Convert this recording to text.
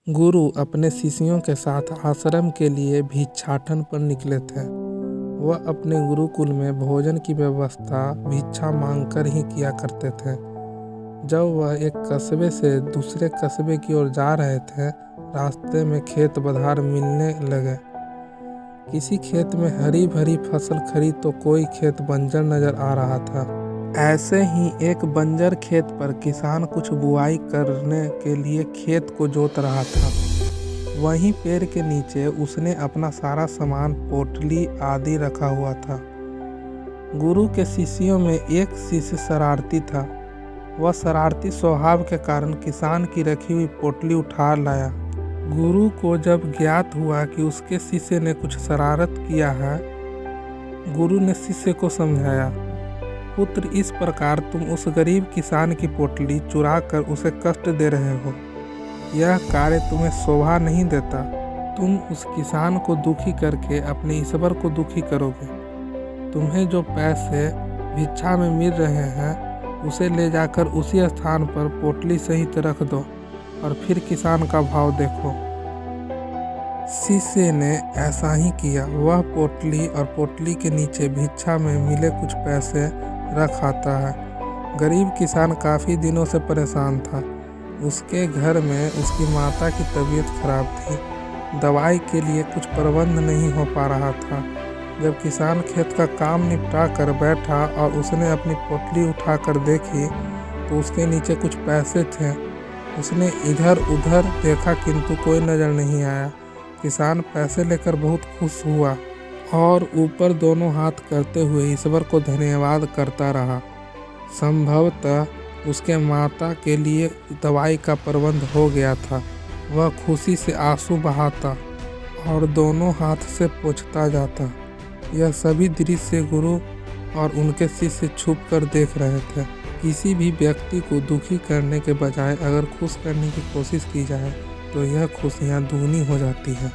गुरु अपने शिष्यों के साथ आश्रम के लिए भिक्षाटन पर निकले थे। वह अपने गुरुकुल में भोजन की व्यवस्था भिक्षा मांगकर ही किया करते थे। जब वह एक कस्बे से दूसरे कस्बे की ओर जा रहे थे, रास्ते में खेत बधार मिलने लगे। किसी खेत में हरी भरी फसल खड़ी तो कोई खेत बंजर नजर आ रहा था। ऐसे ही एक बंजर खेत पर किसान कुछ बुआई करने के लिए खेत को जोत रहा था। वहीं पेड़ के नीचे उसने अपना सारा सामान, पोटली आदि रखा हुआ था। गुरु के शिष्यों में एक शिष्य शरारती था। वह शरारती स्वभाव के कारण किसान की रखी हुई पोटली उठा लाया। गुरु को जब ज्ञात हुआ कि उसके शिष्य ने कुछ शरारत किया है, गुरु ने शिष्य को समझाया, पुत्र, इस प्रकार तुम उस गरीब किसान की पोटली चुरा कर उसे कष्ट दे रहे हो। यह कार्य तुम्हें शोभा नहीं देता। तुम उस किसान को दुखी करके अपने ईश्वर को दुखी करोगे। तुम्हें जो पैसे भिक्षा में मिल रहे हैं, उसे ले जाकर उसी स्थान पर पोटली सहित रख दो और फिर किसान का भाव देखो। शिष्य ने ऐसा ही किया। वह पोटली और पोटली के नीचे भिक्षा में मिले कुछ पैसे रख आता है। गरीब किसान काफ़ी दिनों से परेशान था। उसके घर में उसकी माता की तबीयत खराब थी। दवाई के लिए कुछ प्रबंध नहीं हो पा रहा था। जब किसान खेत का काम निपटा कर बैठा और उसने अपनी पोटली उठाकर देखी तो उसके नीचे कुछ पैसे थे। उसने इधर उधर देखा किंतु कोई नज़र नहीं आया। किसान पैसे लेकर बहुत खुश हुआ और ऊपर दोनों हाथ करते हुए ईश्वर को धन्यवाद करता रहा। संभवतः उसके माता के लिए दवाई का प्रबंध हो गया था। वह खुशी से आंसू बहाता और दोनों हाथ से पोंछता जाता। यह सभी दृश्य गुरु और उनके शिष्य छुप कर देख रहे थे। किसी भी व्यक्ति को दुखी करने के बजाय अगर खुश करने की कोशिश की जाए तो यह खुशियाँ दुगनी हो जाती है।